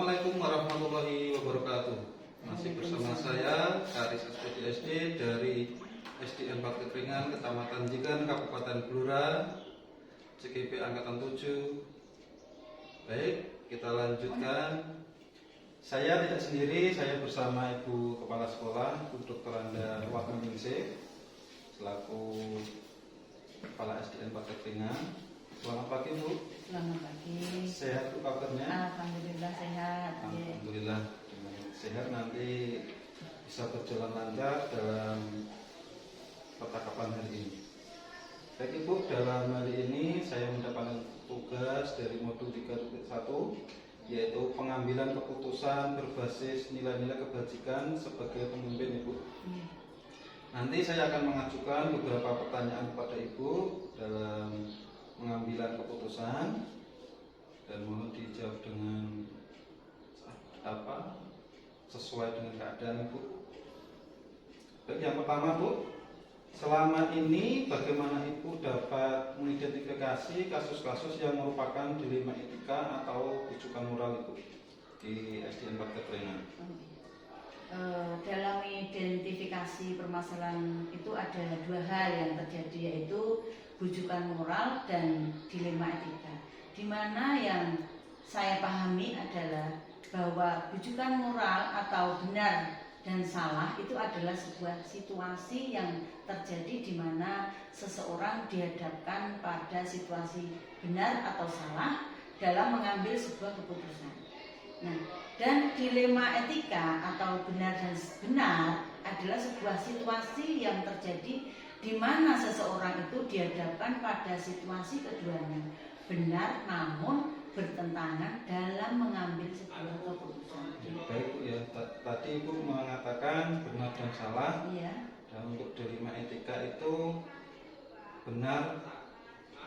Assalamualaikum warahmatullahi wabarakatuh. Masih bersama saya Karis SPD dari SDN Bakti Keringan, Kecamatan Jikan, Kabupaten Blora, CGP Angkatan 7. Baik, kita lanjutkan. Saya tidak sendiri, saya bersama Ibu Kepala Sekolah, Bu Dr. Anda Wahminingsih, selaku Kepala SDN Bakti Keringan. Selamat pagi, Bu. Selamat pagi. Sehat Bu kabarnya? Alhamdulillah sehat. Alhamdulillah sehat, nanti bisa berjalan lancar dalam percakapan hari ini. Baik Ibu, dalam hari ini saya mendapatkan tugas dari modul 3.1, yaitu pengambilan keputusan berbasis nilai-nilai kebajikan sebagai pemimpin Ibu. Nanti saya akan mengajukan beberapa pertanyaan kepada Ibu dalam pengambilan keputusan dan mohon dijawab dengan sesuai dengan keadaan Ibu. Baik, yang pertama Bu, selama ini bagaimana Ibu dapat mengidentifikasi kasus-kasus yang merupakan dilema etika atau rujukan moral Ibu di SDN Bakti Keringan? Dalam identifikasi permasalahan itu ada dua hal yang terjadi, yaitu rujukan moral dan dilema etika. Di mana yang saya pahami adalah bahwa rujukan moral atau benar dan salah itu adalah sebuah situasi yang terjadi di mana seseorang dihadapkan pada situasi benar atau salah dalam mengambil sebuah keputusan. Nah, dan dilema etika atau benar dan benar adalah sebuah situasi yang terjadi di mana seseorang itu dihadapkan pada situasi keduanya, benar namun bertentangan dalam mengambil sebuah keputusan. Baik Bu ya, tadi Ibu mengatakan benar dan salah. Iya. Dan untuk dilema etika itu benar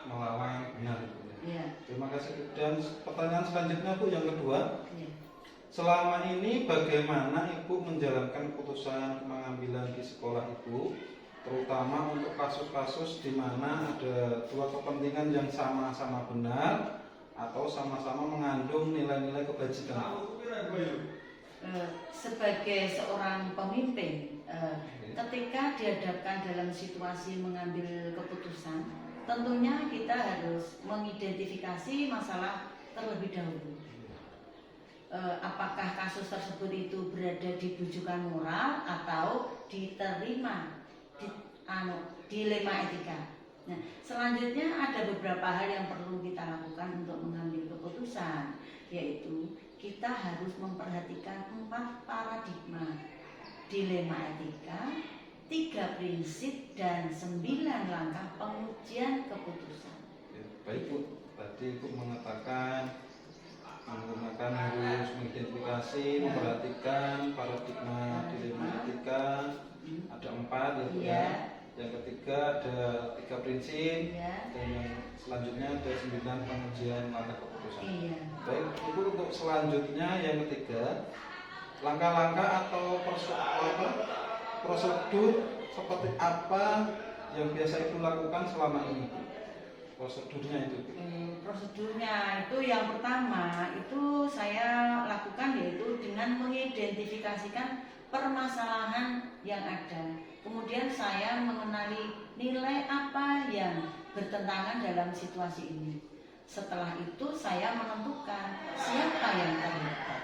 melawan benar Bu. Iya. Terima kasih. Dan pertanyaan selanjutnya Bu, yang kedua. Iya. Selama ini bagaimana Ibu menjalankan keputusan pengambilan di sekolah Ibu, terutama untuk kasus-kasus di mana ada dua kepentingan yang sama-sama benar atau sama-sama mengandung nilai-nilai kebajikan? Sebagai seorang pemimpin, ketika dihadapkan dalam situasi mengambil keputusan, tentunya kita harus mengidentifikasi masalah terlebih dahulu. Apakah kasus tersebut itu berada di rujukan moral atau diterima dilema etika. Nah, selanjutnya ada beberapa hal yang perlu kita lakukan untuk mengambil keputusan, yaitu kita harus memperhatikan 4 paradigma: dilema etika, 3 prinsip, dan 9 langkah pengujian keputusan. Baik Bu, tadi Ibu mengatakan menggunakan harus mengidentifikasi, memperhatikan paradigma dilema etika, ada 4 ya Bu ya. Yang ketiga ada 3 prinsip, dan yang selanjutnya ada 9 pengujian langkah keputusan. Baik Ibu, untuk selanjutnya yang ketiga, langkah-langkah atau prosedur seperti apa yang biasa Ibu lakukan selama ini? Prosedurnya itu. Prosedurnya itu yang pertama itu saya lakukan yaitu dengan mengidentifikasikan permasalahan yang ada. Kemudian saya mengenali nilai apa yang bertentangan dalam situasi ini. Setelah itu saya menentukan siapa yang terlibat.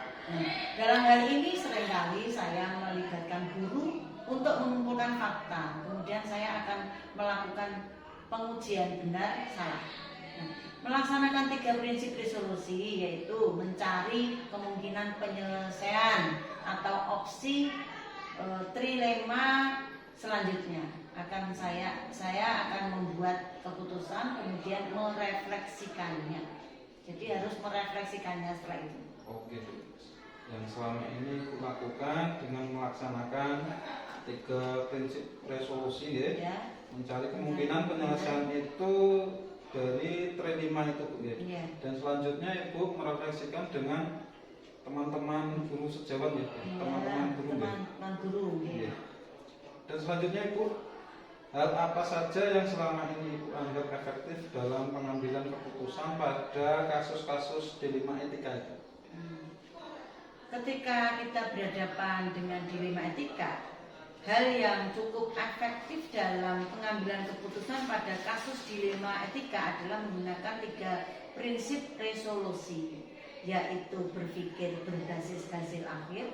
Dalam hal ini seringkali saya melibatkan guru untuk mengumpulkan fakta. Kemudian saya akan melakukan pengujian benar salah. Melaksanakan 3 prinsip resolusi, yaitu mencari kemungkinan penyelesaian atau opsi trilema. Selanjutnya saya akan membuat keputusan, kemudian merefleksikannya. Jadi harus merefleksikannya setelah itu. Oke, yang selama ini Ibu lakukan dengan melaksanakan 3 prinsip resolusi ya. Mencari kemungkinan penyelesaian itu dari trilema itu Bu ya. Dan selanjutnya Ibu merefleksikan dengan teman-teman guru sejawat ya, teman-teman guru ya. Dan selanjutnya Ibu, hal apa saja yang selama ini Ibu anggap efektif dalam pengambilan keputusan pada kasus-kasus dilema etika itu? ketika kita berhadapan dengan dilema etika, hal yang cukup efektif dalam pengambilan keputusan pada kasus dilema etika adalah menggunakan 3 prinsip resolusi, yaitu berpikir berbasis hasil akhir,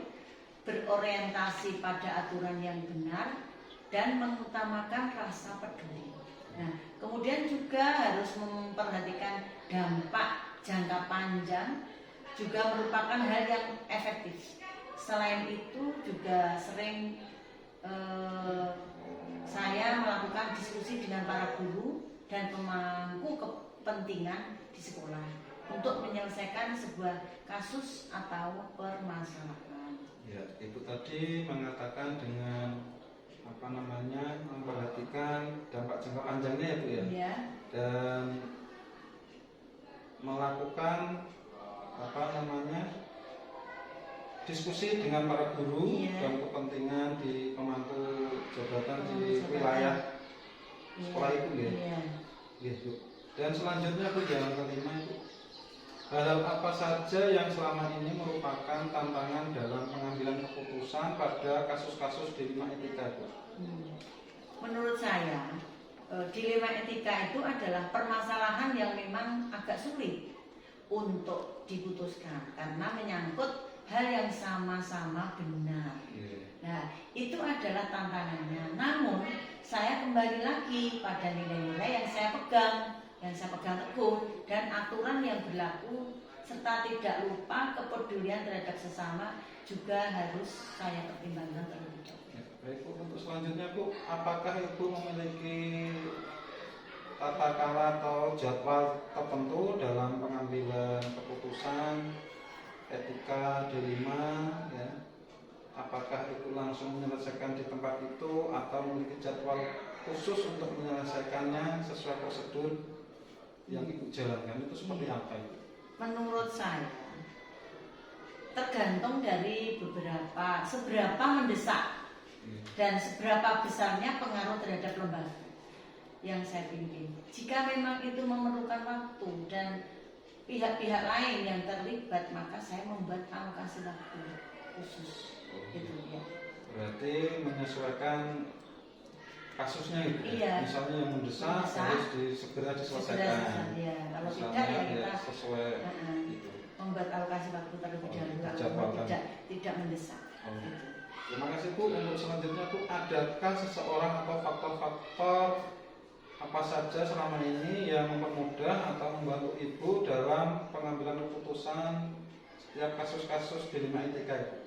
berorientasi pada aturan yang benar, dan mengutamakan rasa peduli. Nah, kemudian juga harus memperhatikan dampak jangka panjang, juga merupakan hal yang efektif. Selain itu juga sering saya melakukan diskusi dengan para guru dan pemangku kepentingan di sekolah untuk menyelesaikan sebuah kasus atau permasalahan. Ya, itu tadi mengatakan dengan memperhatikan dampak jangka panjangnya ya Bu ya. Ya. Dan melakukan diskusi dengan para guru dan kepentingan di pemangku jabatan di wilayah sekolah itu ya. Gitu. Dan selanjutnya Bu, yang kelima itu, hal apa saja yang selama ini merupakan tantangan dalam pengambilan keputusan pada kasus-kasus dilema etika Bu? Menurut saya, dilema etika itu adalah permasalahan yang memang agak sulit untuk diputuskan karena menyangkut hal yang sama-sama benar. Nah, itu adalah tantangannya. Namun, saya kembali lagi pada nilai-nilai yang saya pegang teguh, dan aturan yang berlaku, serta tidak lupa kepedulian terhadap sesama juga harus saya pertimbangkan terlebih dahulu. Baik Bu, untuk selanjutnya Bu, apakah Ibu memiliki tata cara atau jadwal tertentu dalam pengambilan keputusan etika dilema ya? Apakah Ibu langsung menyelesaikan di tempat itu atau memiliki jadwal khusus untuk menyelesaikannya sesuai prosedur yang Ibu jalankan, itu seperti apa itu? Menurut saya tergantung dari seberapa mendesak dan seberapa besarnya pengaruh terhadap lembaga yang saya pimpin. Jika memang itu memerlukan waktu dan pihak-pihak lain yang terlibat, maka saya membuat alokasi waktu khusus. Gitu ya. Berarti menyesuaikan kasusnya itu. Iya. Misalnya yang mendesak harus segera diselesaikan. Ya. Kalau misalnya, tidak ya kita sesuai itu. Membuat alokasi waktu terlebih dahulu kalau tidak mendesak. Gitu. Terima kasih Bu. Untuk selanjutnya Bu, adakah seseorang atau faktor-faktor apa saja selama ini yang mempermudah atau membantu Ibu dalam pengambilan keputusan setiap kasus-kasus dilema etika itu?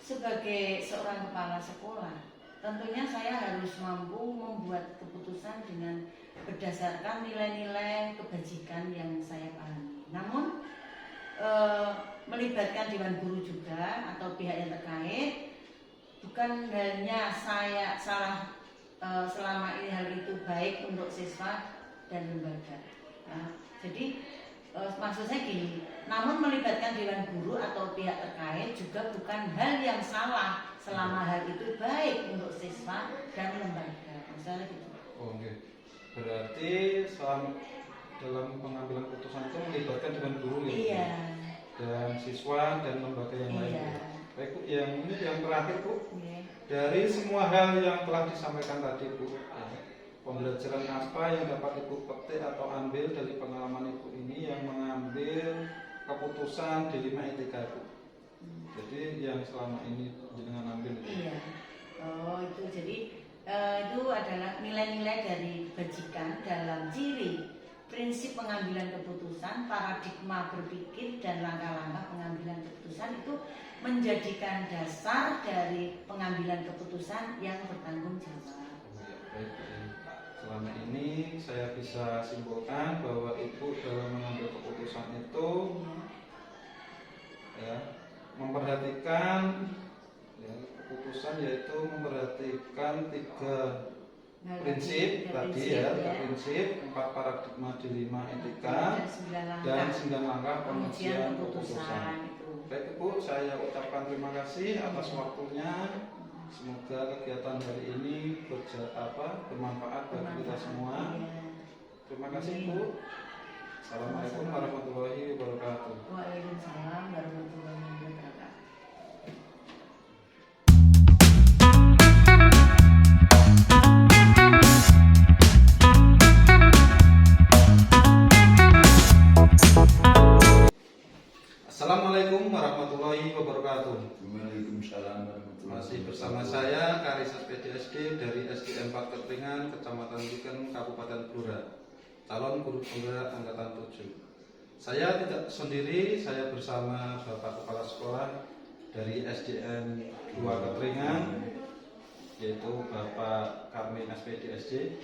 Sebagai seorang kepala sekolah, tentunya saya harus mampu membuat keputusan dengan berdasarkan nilai-nilai kebajikan yang saya pahami. Namun melibatkan dewan guru juga atau pihak yang terkait, bukan hanya saya selama ini hal itu baik untuk siswa dan lembaga. Nah, jadi maksud saya gini, namun melibatkan dewan guru atau pihak terkait juga bukan hal yang salah selama hal itu baik untuk siswa dan lembaga. Misalnya gitu. Oke. Berarti dalam pengambilan keputusan itu melibatkan dewan guru ya? Iya. Dan siswa dan lembaga yang lain. Baik Bu, yang terakhir Bu. Iya. Dari semua hal yang telah disampaikan tadi Bu, pembelajaran apa yang dapat Ibu petik atau ambil dari pengalaman Ibu ini yang mengambil keputusan dilema etika Bu? Jadi yang selama ini dengan ambil itu. Iya. Oh itu jadi itu adalah nilai-nilai dari bajikan dalam ciri prinsip pengambilan keputusan, paradigma berpikir dan langkah-langkah pengambilan keputusan itu menjadikan dasar dari pengambilan keputusan yang bertanggung jawab. Baik. Selama ini saya bisa simpulkan bahwa Ibu dalam mengambil keputusan itu memperhatikan keputusan, yaitu memperhatikan 3 prinsip tadi ya, 3 prinsip, 4 paradigma dilema etika dan 9 langkah pengujian keputusan. Baik Bu, saya ucapkan terima kasih atas waktunya. Semoga kegiatan hari ini bermanfaat bagi kita semua. Terima kasih Bu. Assalamualaikum warahmatullahi wabarakatuh. Waalaikumsalam warahmatullahi wabarakatuh. wabarakatuh. Waalaikumsalam warahmatullahi Masih wabarakatuh. bersama saya Karisat PDSD dari SDN 4 Ketringan, Kecamatan Biken, Kabupaten Blora, calon guru penggerak angkatan 7. Saya tidak sendiri, saya bersama Bapak Kepala Sekolah dari SDN 2 Ketringan, yaitu Bapak Karmin SPDSD.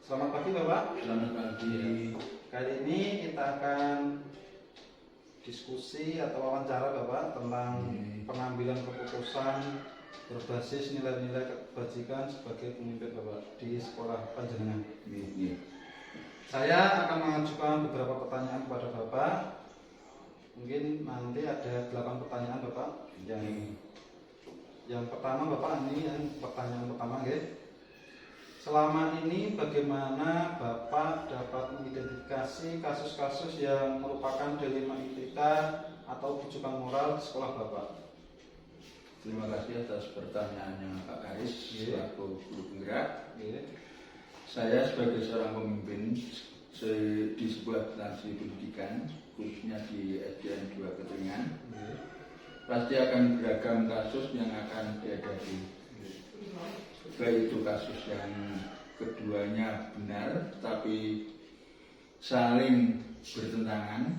Selamat pagi Bapak. Selamat pagi. Kali ini kita akan diskusi atau wawancara Bapak tentang pengambilan keputusan berbasis nilai-nilai kebajikan sebagai pemimpin Bapak di sekolah panjenengan. Saya akan mengajukan beberapa pertanyaan kepada Bapak. Mungkin nanti ada 8 pertanyaan Bapak. Yang pertama Bapak, ini yang pertanyaan pertama nggih. Selama ini bagaimana Bapak dapat mengidentifikasi kasus-kasus yang merupakan dilema etika atau rujukan moral di sekolah Bapak? Terima kasih atas pertanyaannya Pak Karis selaku guru penggerak. Saya sebagai seorang pemimpin di sebuah instansi pendidikan, khususnya di SDN 2 Ketringan, pasti akan beragam kasus yang akan dihadapi. Baik itu kasus yang keduanya benar tapi saling bertentangan,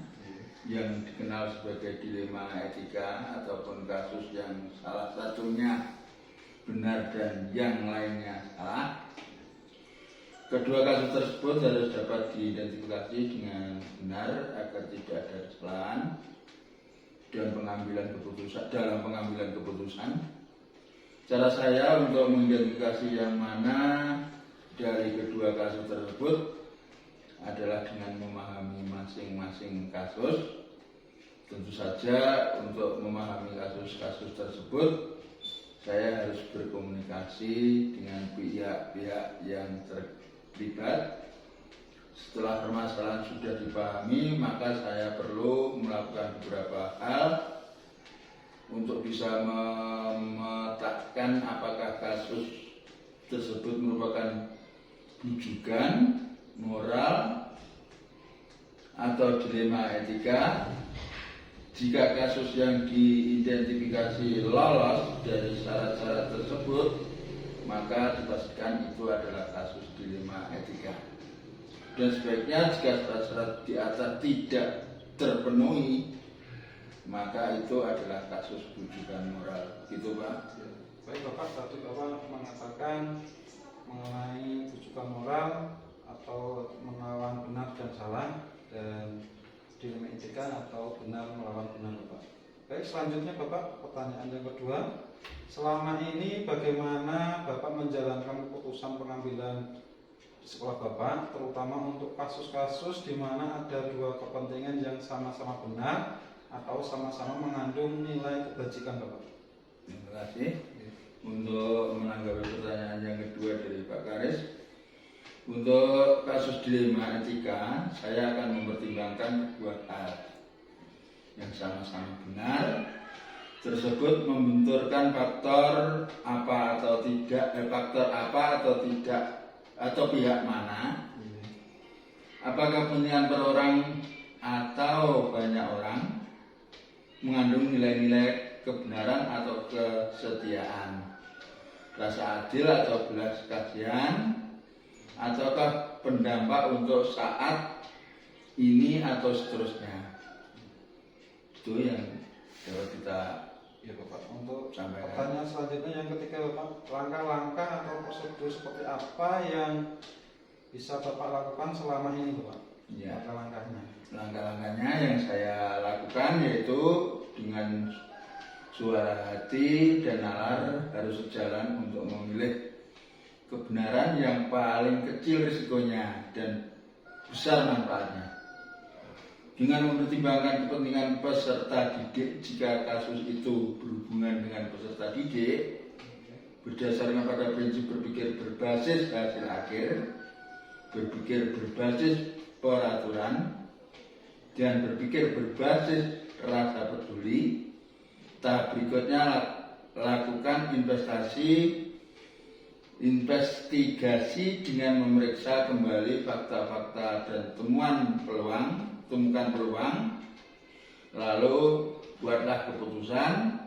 yang dikenal sebagai dilema etika, ataupun kasus yang salah satunya benar dan yang lainnya salah. Kedua kasus tersebut harus dapat diidentifikasi dengan benar agar tidak ada kesalahan dalam pengambilan keputusan. Cara saya untuk mengidentifikasi yang mana dari kedua kasus tersebut adalah dengan memahami masing-masing kasus. Tentu saja untuk memahami kasus-kasus tersebut saya harus berkomunikasi dengan pihak-pihak yang terlibat. Setelah permasalahan sudah dipahami, maka saya perlu melakukan beberapa hal untuk bisa memetakan apakah kasus tersebut merupakan rujukan moral atau dilema etika. Jika kasus yang diidentifikasi lolos dari syarat-syarat tersebut, maka dipastikan itu adalah kasus dilema etika. Dan sebaiknya jika syarat-syarat di atas tidak terpenuhi, maka itu adalah kasus rujukan moral. Gitu Pak. Baik Bapak, tadi Bapak mengatakan mengenai rujukan moral atau melawan benar dan salah, dan dilema etika atau benar melawan benar Bapak. Baik, selanjutnya Bapak, pertanyaan yang kedua. Selama ini bagaimana Bapak menjalankan keputusan pengambilan di sekolah Bapak, terutama untuk kasus-kasus di mana ada dua kepentingan yang sama-sama benar atau sama-sama mengandung nilai kebajikan Bapak? Terima kasih. Untuk menanggapi pertanyaan yang kedua dari Pak Karis, untuk kasus dilema etika, saya akan mempertimbangkan dua hal yang sama-sama benar. Tersebut membenturkan faktor apa atau tidak, atau pihak mana. Apakah kepentingan per orang atau banyak orang mengandung nilai-nilai kebenaran atau kesetiaan, rasa adil atau belas kasihan, ataukah berdampak untuk saat ini atau seterusnya. Itu yang dapat kita Bapak. Untuk sampaikan. pertanyaan selanjutnya yang ketiga Bapak, langkah-langkah atau prosedur seperti apa yang bisa Bapak lakukan selama ini Bapak? Langkah-langkahnya. Langkah-langkahnya yang saya lakukan yaitu dengan suara hati dan nalar harus sejalan untuk memilih kebenaran yang paling kecil risikonya dan besar manfaatnya. Dengan mempertimbangkan kepentingan peserta didik, jika kasus itu berhubungan dengan peserta didik, berdasarkan pada prinsip berpikir berbasis hasil akhir, berpikir berbasis peraturan, dan berpikir berbasis rasa peduli. Tahap berikutnya lakukan investigasi dengan memeriksa kembali fakta-fakta dan temukan peluang, lalu buatlah keputusan,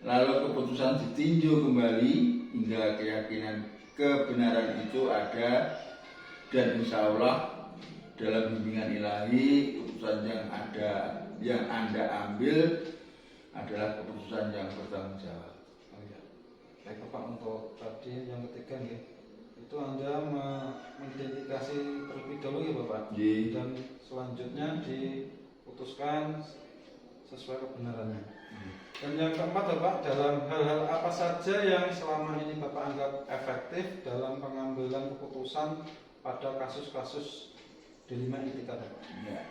lalu keputusan ditinjau kembali hingga kebenaran itu ada, dan insya Allah dalam bimbingan ilahi keputusan yang Anda ambil adalah keputusan yang bertanggung jawab. Oh iya. Baik Bapak, untuk tadi yang ketiga nih, itu Anda mengidentifikasi terlebih dahulu ya Bapak, dan selanjutnya diputuskan sesuai kebenarannya. Dan yang keempat Bapak, dalam hal-hal apa saja yang selama ini Bapak anggap efektif dalam pengambilan keputusan pada kasus-kasus dilema etika Bapak? Ya.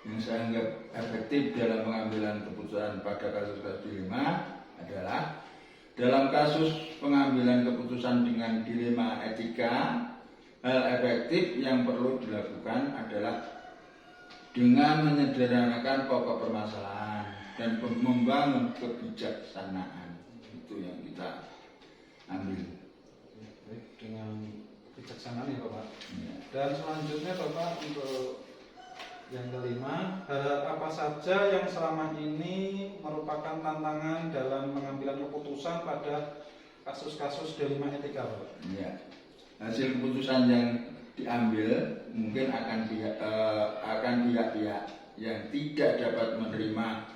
Yang saya anggap efektif dalam pengambilan keputusan pada kasus-kasus dilema adalah dalam kasus pengambilan keputusan dengan dilema etika, hal efektif yang perlu dilakukan adalah dengan menyederhanakan pokok permasalahan dan membangun kebijaksanaan. Itu yang kita ambil. Baik, dengan kebijaksanaan ya Bapak. Ya. Dan selanjutnya Bapak, untuk yang kelima, hal apa saja yang selama ini merupakan tantangan dalam pengambilan keputusan pada kasus-kasus dilema etika Bapak? Ya. Hasil keputusan yang diambil mungkin akan pihak-pihak yang tidak dapat menerima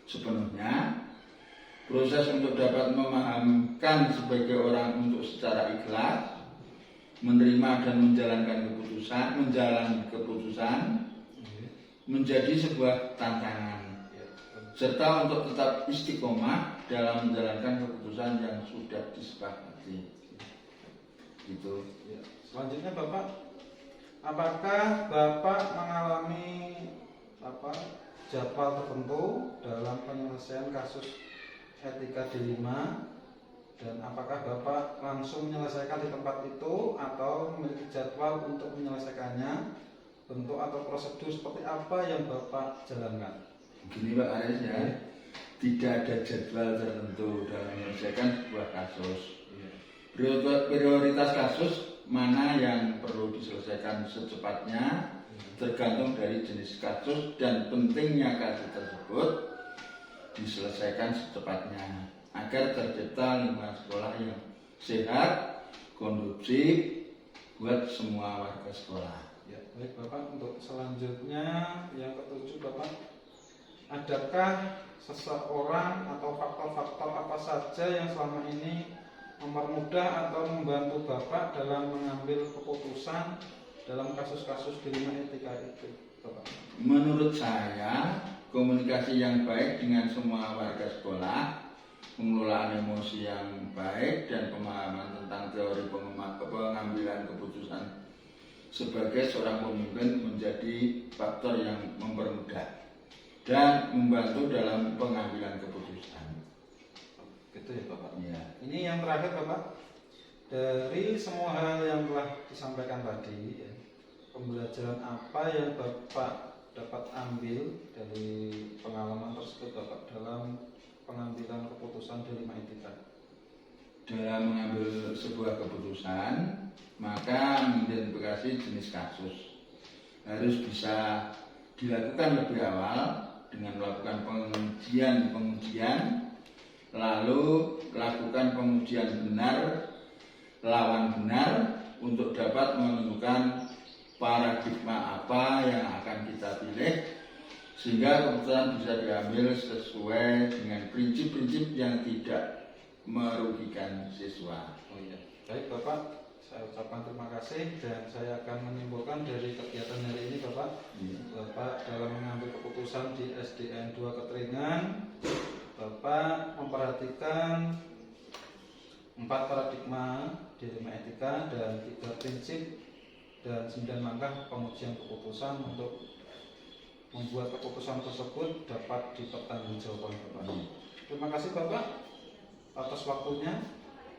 sepenuhnya. Proses untuk dapat memahamkan sebagai orang untuk secara ikhlas menerima dan menjalankan keputusan menjadi sebuah tantangan, serta untuk tetap istiqomah dalam menjalankan keputusan yang sudah disepakati. Gitu. Selanjutnya Bapak, apakah Bapak mengalami jadwal tertentu dalam penyelesaian kasus etika dilema, dan apakah Bapak langsung menyelesaikan di tempat itu atau memiliki jadwal untuk menyelesaikannya? Bentuk atau prosedur seperti apa yang Bapak jalankan? Begini Pak Aris ya, tidak ada jadwal tertentu dalam menyelesaikan sebuah kasus. Prioritas kasus mana yang perlu diselesaikan secepatnya tergantung dari jenis kasus dan pentingnya kasus tersebut diselesaikan secepatnya agar tercipta lingkungan sekolah yang sehat, kondusif buat semua warga sekolah. Ya, baik Bapak, untuk selanjutnya yang ketujuh Bapak, adakah seseorang atau faktor-faktor apa saja yang selama ini mempermudah atau membantu Bapak dalam mengambil keputusan dalam kasus-kasus dilema etika itu Bapak? Menurut saya, komunikasi yang baik dengan semua warga sekolah, pengelolaan emosi yang baik, dan pemahaman tentang teori pengambilan keputusan sebagai seorang pemimpin menjadi faktor yang mempermudah dan membantu dalam pengambilan keputusan. Gitu ya Bapak. Ya. Ini yang terakhir Bapak, dari semua hal yang telah disampaikan tadi, ya, pembelajaran apa yang Bapak dapat ambil dari pengalaman tersebut Bapak dalam pengambilan keputusan dilema etika? Dalam mengambil sebuah keputusan, maka mengidentifikasi jenis kasus harus bisa dilakukan lebih awal dengan melakukan pengujian, lalu lakukan pengujian benar, lawan benar untuk dapat menentukan paradigma apa yang akan kita pilih, sehingga keputusan bisa diambil sesuai dengan prinsip-prinsip yang tidak merugikan siswa. Oh iya, baik Bapak, saya ucapkan terima kasih, dan saya akan menyimpulkan dari kegiatan hari ini Bapak, Bapak dalam mengambil keputusan di SDN 2 Keteringan, Bapak memperhatikan 4 paradigma dilema etika dan 3 prinsip dan 9 langkah pengujian keputusan untuk membuat keputusan tersebut dapat dipertanggungjawabkan Bapak. Terima kasih Bapak atas waktunya,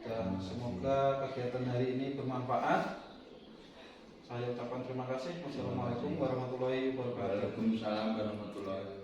dan semoga kegiatan hari ini bermanfaat. Saya ucapkan terima kasih. Wassalamualaikum warahmatullahi wabarakatuh. Waalaikumsalam warahmatullahi wabarakatuh.